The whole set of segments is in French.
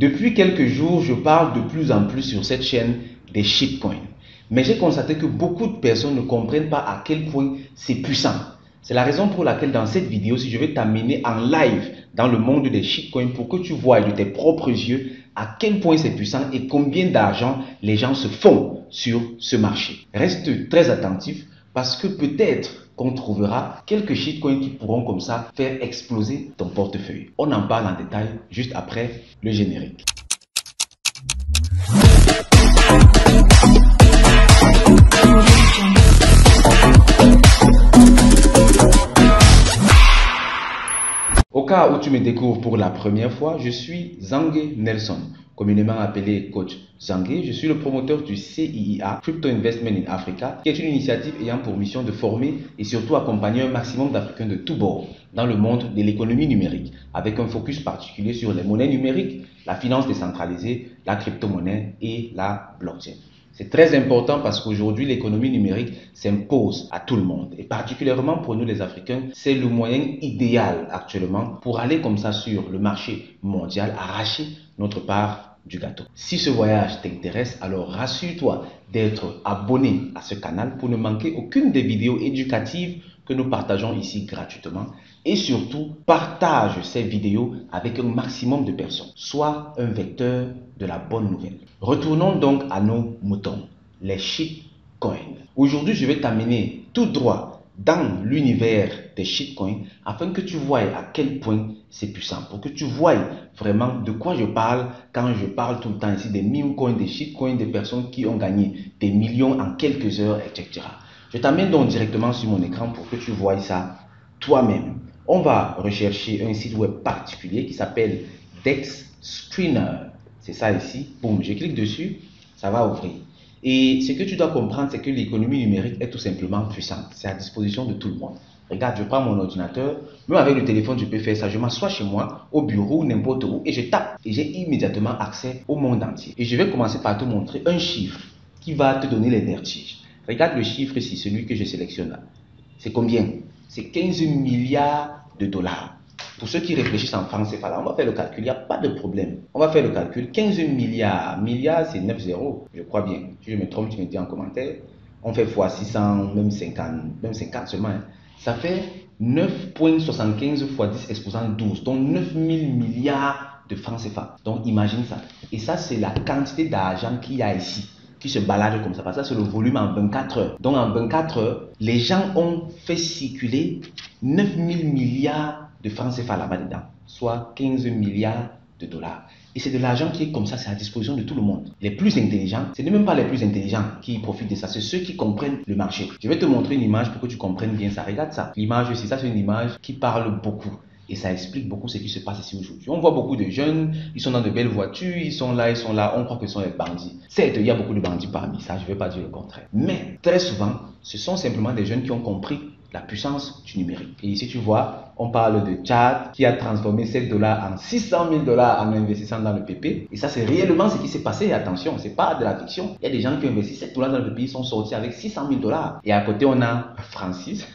Depuis quelques jours, je parle de plus en plus sur cette chaîne des shitcoins. Mais j'ai constaté que beaucoup de personnes ne comprennent pas à quel point c'est puissant. C'est la raison pour laquelle dans cette vidéo, si je vais t'amener en live dans le monde des shitcoins pour que tu vois de tes propres yeux à quel point c'est puissant et combien d'argent les gens se font sur ce marché. Reste très attentif parce que peut-être qu'on trouvera quelques shitcoins qui pourront comme ça faire exploser ton portefeuille. On en parle en détail juste après le générique. Au cas où tu me découvres pour la première fois, je suis Zangué Nelson, communément appelé Coach Zangué. Je suis le promoteur du CIIA, Crypto Investment in Africa, qui est une initiative ayant pour mission de former et surtout accompagner un maximum d'Africains de tous bords dans le monde de l'économie numérique, avec un focus particulier sur les monnaies numériques, la finance décentralisée, la crypto-monnaie et la blockchain. C'est très important parce qu'aujourd'hui, l'économie numérique s'impose à tout le monde. Et particulièrement pour nous les Africains, c'est le moyen idéal actuellement pour aller comme ça sur le marché mondial, arracher notre part du gâteau. Si ce voyage t'intéresse, alors rassure-toi d'être abonné à ce canal pour ne manquer aucune des vidéos éducatives que nous partageons ici gratuitement. Et surtout, partage ces vidéos avec un maximum de personnes. Sois un vecteur de la bonne nouvelle. Retournons donc à nos moutons, les shitcoins. Aujourd'hui, je vais t'amener tout droit dans l'univers des shitcoins afin que tu voies à quel point c'est puissant. Pour que tu voies vraiment de quoi je parle quand je parle tout le temps ici des meme coins, des shitcoins, des personnes qui ont gagné des millions en quelques heures, etc. Je t'amène donc directement sur mon écran pour que tu voies ça toi-même. On va rechercher un site web particulier qui s'appelle DexScreener. C'est ça ici. Boum, je clique dessus, ça va ouvrir. Et ce que tu dois comprendre, c'est que l'économie numérique est tout simplement puissante. C'est à disposition de tout le monde. Regarde, je prends mon ordinateur, même avec le téléphone, je peux faire ça. Je m'assois chez moi, au bureau, n'importe où, et je tape. Et j'ai immédiatement accès au monde entier. Et je vais commencer par te montrer un chiffre qui va te donner les vertiges. Regarde le chiffre ici, celui que je sélectionne là. C'est combien? C'est 15 milliards de dollars. Pour ceux qui réfléchissent en France CFA, on va faire le calcul, il n'y a pas de problème. On va faire le calcul. 15 milliards, milliards c'est 9 zéros, je crois bien. Si je me trompe, tu me dis en commentaire. On fait x 600, même 50 seulement. Hein. Ça fait 9,75 x 10 exposant 12, donc 9 000 milliards de francs CFA. Donc imagine ça. Et ça, c'est la quantité d'argent qu'il y a ici, qui se balade comme ça. Parce que ça, c'est le volume en 24 heures. Donc en 24 heures, les gens ont fait circuler 9 000 milliards de francs CFA là-bas dedans, soit 15 milliards de dollars. Et c'est de l'argent qui est comme ça, c'est à disposition de tout le monde. Les plus intelligents, ce n'est même pas les plus intelligents qui profitent de ça, c'est ceux qui comprennent le marché. Je vais te montrer une image pour que tu comprennes bien ça. Regarde ça. L'image ici, ça c'est une image qui parle beaucoup. Et ça explique beaucoup ce qui se passe ici aujourd'hui. On voit beaucoup de jeunes, ils sont dans de belles voitures, ils sont là, on croit que ce sont les bandits. Certes, il y a beaucoup de bandits parmi ça, je ne vais pas dire le contraire. Mais très souvent, ce sont simplement des jeunes qui ont compris la puissance du numérique. Et ici, tu vois, on parle de Chad qui a transformé 7 dollars en 600 000 dollars en investissant dans le PP. Et ça, c'est réellement ce qui s'est passé. Et attention, c'est pas de la fiction. Il y a des gens qui ont investi 7 dollars dans le PP, ils sont sortis avec 600 000 dollars. Et à côté, on a Francis.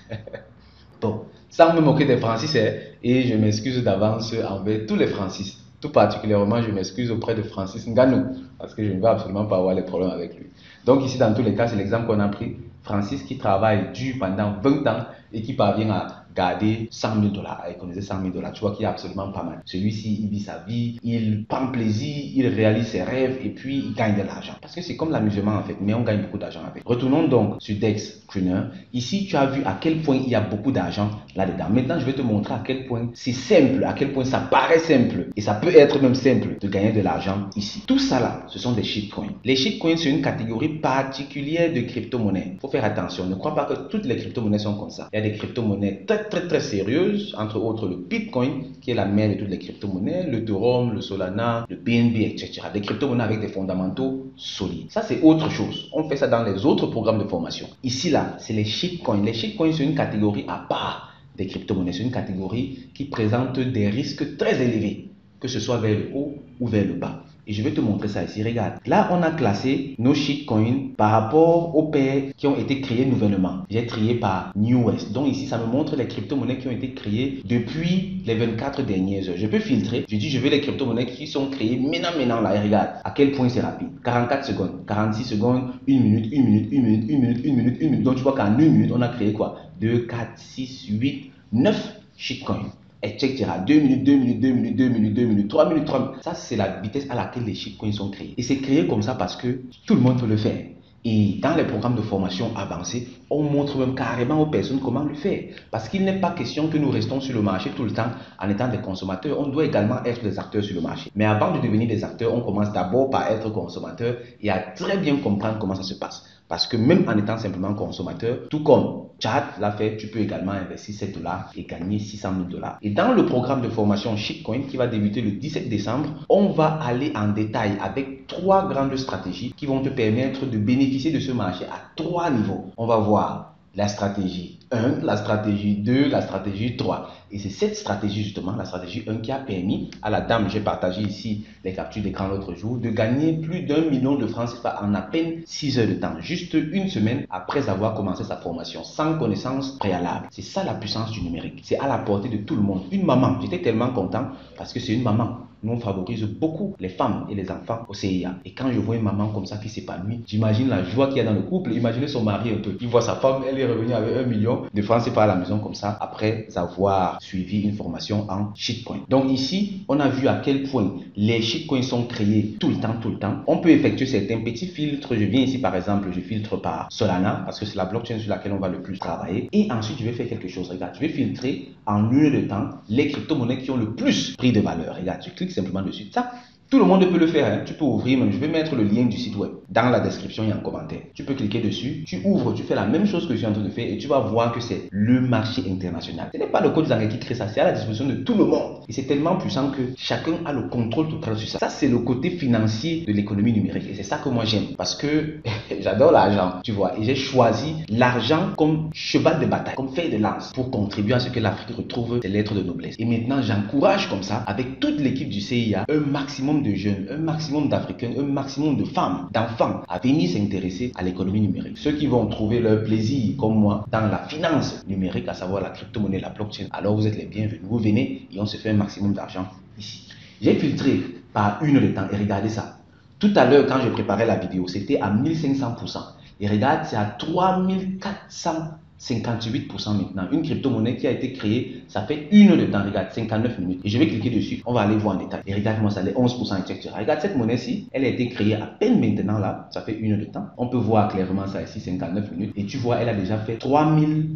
Bon, sans me moquer des Francis, et je m'excuse d'avance envers tous les Francis. Tout particulièrement, je m'excuse auprès de Francis Ngannou, parce que je ne veux absolument pas avoir les problèmes avec lui. Donc ici, dans tous les cas, c'est l'exemple qu'on a pris. Francis qui travaille dur pendant 20 ans et qui parvient à garder 100 000 dollars, à économiser 100 000 dollars. Tu vois qu'il est absolument pas mal. Celui-ci, il vit sa vie, il prend plaisir, il réalise ses rêves et puis il gagne de l'argent. Parce que c'est comme l'amusement en fait, mais on gagne beaucoup d'argent avec. Retournons donc sur DexScreener. Ici, tu as vu à quel point il y a beaucoup d'argent là-dedans. Maintenant, je vais te montrer à quel point c'est simple, à quel point ça paraît simple et ça peut être même simple de gagner de l'argent ici. Tout ça là, ce sont des shitcoins. Les shitcoins, c'est une catégorie particulière de crypto-monnaies. Il faut faire attention, ne crois pas que toutes les crypto-monnaies sont comme ça. Il y a des crypto-monnaies très sérieuses, entre autres le Bitcoin, qui est la mère de toutes les crypto-monnaies, le Ethereum, le Solana, le BNB, etc. Des crypto-monnaies avec des fondamentaux solides. Ça, c'est autre chose. On fait ça dans les autres programmes de formation. Ici, là, c'est les shitcoins. Les shitcoins, c'est une catégorie à part des crypto-monnaies. C'est une catégorie qui présente des risques très élevés, que ce soit vers le haut ou vers le bas. Et je vais te montrer ça ici. Regarde. Là, on a classé nos shitcoins par rapport aux paires qui ont été créées nouvellement. J'ai trié par Newest. Donc ici, ça me montre les crypto-monnaies qui ont été créées depuis les 24 dernières heures. Je peux filtrer. Je dis, je veux les crypto-monnaies qui sont créées maintenant là. Et regarde à quel point c'est rapide. 44 secondes, 46 secondes, 1 minute, 1 minute, 1 minute, 1 minute, 1 minute, 1 minute. Donc tu vois qu'en 1 minute, on a créé quoi? 2, 4, 6, 8, 9 shitcoins. Etc. 2 minutes, 2 minutes, 2 minutes, 2 minutes, 2 minutes, 3 minutes, 3 minutes. Ça, c'est la vitesse à laquelle les shitcoins sont créés. Et c'est créé comme ça parce que tout le monde peut le faire. Et dans les programmes de formation avancés, on montre même carrément aux personnes comment le faire. Parce qu'il n'est pas question que nous restons sur le marché tout le temps en étant des consommateurs. On doit également être des acteurs sur le marché. Mais avant de devenir des acteurs, on commence d'abord par être consommateur et à très bien comprendre comment ça se passe. Parce que même en étant simplement consommateur, tout comme Chad l'a fait, tu peux également investir 7 dollars et gagner 600 000 dollars. Et dans le programme de formation Shitcoin qui va débuter le 17 décembre, on va aller en détail avec 3 grandes stratégies qui vont te permettre de bénéficier de ce marché à 3 niveaux. On va voir la stratégie 1, la stratégie 2, la stratégie 3. Et c'est cette stratégie justement, la stratégie 1, qui a permis à la dame, j'ai partagé ici les captures d'écran l'autre jour, de gagner plus d'1 million de francs CFA en à peine 6 heures de temps, juste une semaine après avoir commencé sa formation, sans connaissance préalable. C'est ça la puissance du numérique. C'est à la portée de tout le monde. Une maman, j'étais tellement content parce que c'est une maman. Nous, on favorise beaucoup les femmes et les enfants au CIA. Et quand je vois une maman comme ça qui s'épanouit, j'imagine la joie qu'il y a dans le couple. Imaginez son mari un peu. Il voit sa femme, elle est revenue avec 1 million de francs CFA à la maison comme ça, après avoir suivi une formation en shitcoin. Donc ici, on a vu à quel point les shitcoins sont créés tout le temps, tout le temps. On peut effectuer certains petits filtres. Je viens ici, par exemple, je filtre par Solana, parce que c'est la blockchain sur laquelle on va le plus travailler. Et ensuite, je vais faire quelque chose. Regarde, je vais filtrer en une heure de temps les crypto-monnaies qui ont le plus pris de valeur. Regarde, je clique simplement dessus. Ça, tout le monde peut le faire. Hein. Tu peux ouvrir, même je vais mettre le lien du site web dans la description et en commentaire. Tu peux cliquer dessus, tu ouvres, tu fais la même chose que je suis en train de faire et tu vas voir que c'est le marché international. Ce n'est pas le coach Zangué qui crée ça, c'est à la disposition de tout le monde. Et c'est tellement puissant que chacun a le contrôle total sur ça. Ça, c'est le côté financier de l'économie numérique. Et c'est ça que moi j'aime parce que j'adore l'argent, tu vois. Et j'ai choisi l'argent comme cheval de bataille, comme fer de lance pour contribuer à ce que l'Afrique retrouve ses lettres de noblesse. Et maintenant, j'encourage comme ça, avec toute l'équipe du CIA, un maximum de jeunes, un maximum d'Africains, un maximum de femmes, d'enfants à venir s'intéresser à l'économie numérique. Ceux qui vont trouver leur plaisir, comme moi, dans la finance numérique, à savoir la crypto-monnaie, la blockchain, alors vous êtes les bienvenus. Vous venez et on se fait un maximum d'argent ici. J'ai filtré par une heure de temps et regardez ça. Tout à l'heure, quand je préparais la vidéo, c'était à 1500%. Et regarde, c'est à 3458% maintenant. Une crypto-monnaie qui a été créée, ça fait une heure de temps. Regarde, 59 minutes. Et je vais cliquer dessus. On va aller voir en détail. Et regarde-moi ça, les 11%, etc. Regarde cette monnaie-ci. Elle a été créée à peine maintenant là. Ça fait une heure de temps. On peut voir clairement ça ici, 59 minutes. Et tu vois, elle a déjà fait 3318%.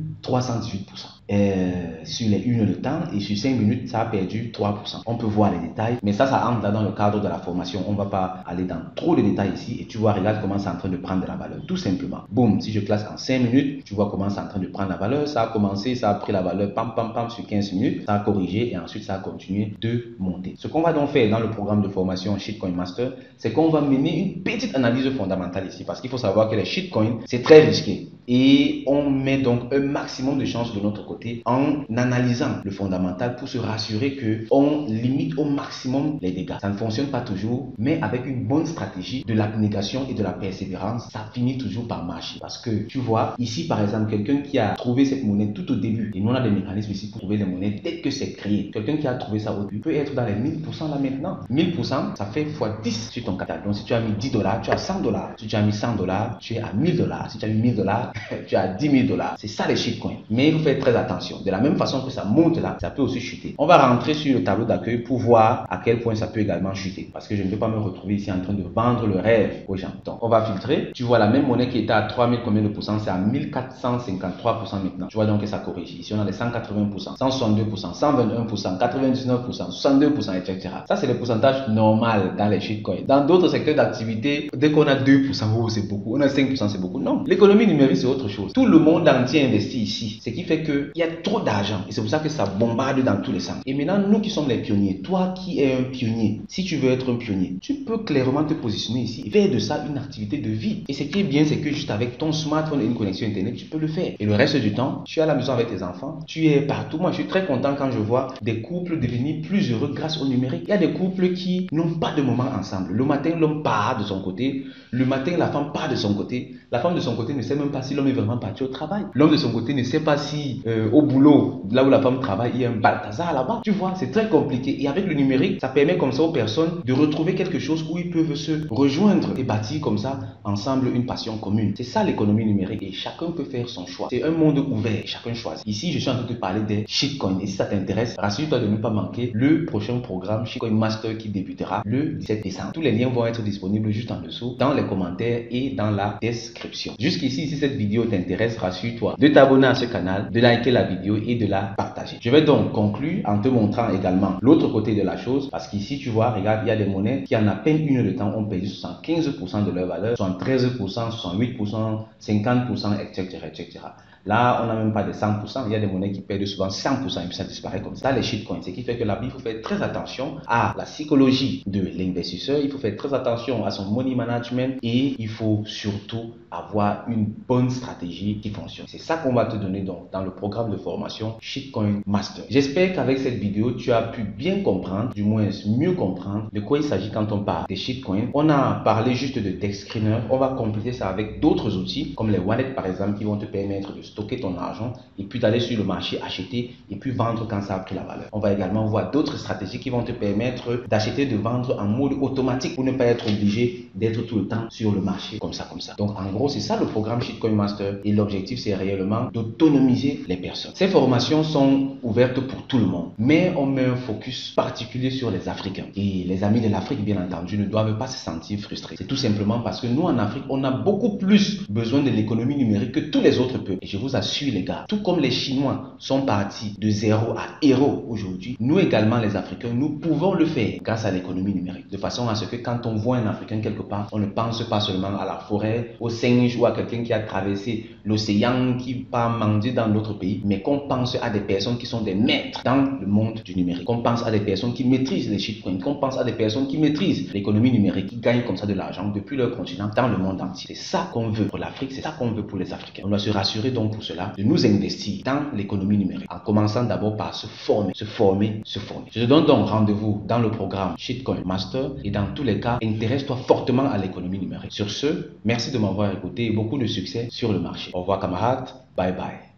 Sur les 1 heure de temps et sur 5 minutes, ça a perdu 3%. On peut voir les détails, mais ça entre là dans le cadre de la formation. On ne va pas aller dans trop de détails ici. Et tu vois, regarde comment c'est en train de prendre de la valeur. Tout simplement. Boum, si je classe en 5 minutes, tu vois comment c'est en train de prendre la valeur. Ça a commencé, ça a pris la valeur, pam, pam, pam, sur 15 minutes. Ça a corrigé et ensuite ça a continué de monter. Ce qu'on va donc faire dans le programme de formation Shitcoin Master, c'est qu'on va mener une petite analyse fondamentale ici. Parce qu'il faut savoir que les shitcoins, c'est très risqué. Et on met donc un maximum de chances de notre côté en analysant le fondamental pour se rassurer qu'on limite au maximum les dégâts. Ça ne fonctionne pas toujours, mais avec une bonne stratégie de l'abnégation et de la persévérance, ça finit toujours par marcher. Parce que tu vois, ici par exemple, quelqu'un qui a trouvé cette monnaie tout au début, et nous on a des mécanismes ici pour trouver les monnaies dès que c'est créé. Quelqu'un qui a trouvé ça au début peut être dans les 1000% là maintenant. 1000%, ça fait x10 sur ton capital. Donc si tu as mis 10 dollars, tu as 100 dollars. Si tu as mis 100 dollars, tu es à 1000 dollars. Si tu as mis 1000 dollars, tu as 10 000 dollars. C'est ça les shitcoins. Mais il faut faire très attention. De la même façon que ça monte là, ça peut aussi chuter. On va rentrer sur le tableau d'accueil pour voir à quel point ça peut également chuter. Parce que je ne veux pas me retrouver ici en train de vendre le rêve aux gens. Donc, on va filtrer. Tu vois la même monnaie qui était à 3000 combien de pourcents, c'est à 1453% maintenant. Tu vois donc que ça corrige. Ici, on a les 180%, 162%, 121%, 99%, 62%, etc. Ça, c'est le pourcentage normal dans les shitcoins. Dans d'autres secteurs d'activité, dès qu'on a 2%, oh, c'est beaucoup. On a 5%, c'est beaucoup. Non. L'économie numérique, c'est autre chose. Tout le monde entier investit ici. Ce qui fait qu'il y a trop d'argent. Et c'est pour ça que ça bombarde dans tous les sens. Et maintenant, nous qui sommes les pionniers, toi qui es un pionnier, si tu veux être un pionnier, tu peux clairement te positionner ici et faire de ça une activité de vie. Et ce qui est bien, c'est que juste avec ton smartphone et une connexion internet, tu peux le faire. Et le reste du temps, tu es à la maison avec tes enfants, tu es partout. Moi, je suis très content quand je vois des couples devenir plus heureux grâce au numérique. Il y a des couples qui n'ont pas de moment ensemble. Le matin, l'homme part de son côté. Le matin, la femme part de son côté. La femme de son côté ne sait même pas si l'homme est vraiment parti au travail. L'homme de son côté ne sait pas si au boulot, là où la femme travaille, il y a un Balthazar là-bas. Tu vois, c'est très compliqué. Et avec le numérique, ça permet comme ça aux personnes de retrouver quelque chose où ils peuvent se rejoindre et bâtir comme ça ensemble une passion commune. C'est ça l'économie numérique et chacun peut faire son choix. C'est un monde ouvert, chacun choisit. Ici, je suis en train de te parler des shitcoins. Et si ça t'intéresse, rassure-toi de ne pas manquer le prochain programme Shitcoin Master qui débutera le 17 décembre. Tous les liens vont être disponibles juste en dessous, dans les commentaires et dans la description. Jusqu'ici, si cette vidéo t'intéresse, rassure-toi de t'abonner à ce canal, de liker la vidéo et de la partager. Je vais donc conclure en te montrant également l'autre côté de la chose, parce qu'ici, tu vois, regarde, il y a des monnaies qui en à peine une heure de temps ont perdu 75% de leur valeur, 73%, 68%, 50%, etc., etc. Là, on n'a même pas de 100%. Il y a des monnaies qui perdent souvent 100% et puis ça disparaît comme ça. Les shitcoins, ce qui fait que là, il faut faire très attention à la psychologie de l'investisseur. Il faut faire très attention à son money management et il faut surtout avoir une bonne stratégie qui fonctionne. C'est ça qu'on va te donner donc dans le programme de formation Shitcoin Master. J'espère qu'avec cette vidéo, tu as pu bien comprendre, du moins mieux comprendre de quoi il s'agit quand on parle des shitcoins. On a parlé juste de DEX Screener. On va compléter ça avec d'autres outils comme les wallets par exemple qui vont te permettre de stocker ton argent et puis d'aller sur le marché acheter et puis vendre quand ça a pris la valeur. On va également voir d'autres stratégies qui vont te permettre d'acheter, de vendre en mode automatique pour ne pas être obligé d'être tout le temps sur le marché comme ça. Donc en gros, c'est ça le programme Shitcoin Master et l'objectif c'est réellement d'autonomiser les personnes. Ces formations sont ouvertes pour tout le monde, mais on met un focus particulier sur les Africains. Et les amis de l'Afrique, bien entendu, ne doivent pas se sentir frustrés. C'est tout simplement parce que nous en Afrique, on a beaucoup plus besoin de l'économie numérique que tous les autres peuples. Et je vous assure les gars, tout comme les Chinois sont partis de zéro à héros aujourd'hui, nous également les Africains, nous pouvons le faire grâce à l'économie numérique. De façon à ce que quand on voit un Africain quelque part, on ne pense pas seulement à la forêt, au singe ou à quelqu'un qui a traversé l'océan, qui part manger dans notre pays, mais qu'on pense à des personnes qui sont des maîtres dans le monde du numérique, qu'on pense à des personnes qui maîtrisent les shitcoins, qu'on pense à des personnes qui maîtrisent l'économie numérique, qui gagnent comme ça de l'argent depuis leur continent dans le monde entier. C'est ça qu'on veut pour l'Afrique, c'est ça qu'on veut pour les Africains. On doit se rassurer donc pour cela de nous investir dans l'économie numérique en commençant d'abord par se former. Je te donne donc rendez-vous dans le programme Shitcoin Master et dans tous les cas, intéresse-toi fortement à l'économie numérique. Sur ce, merci de m'avoir écouté et beaucoup de succès sur le marché. Au revoir camarades, bye bye.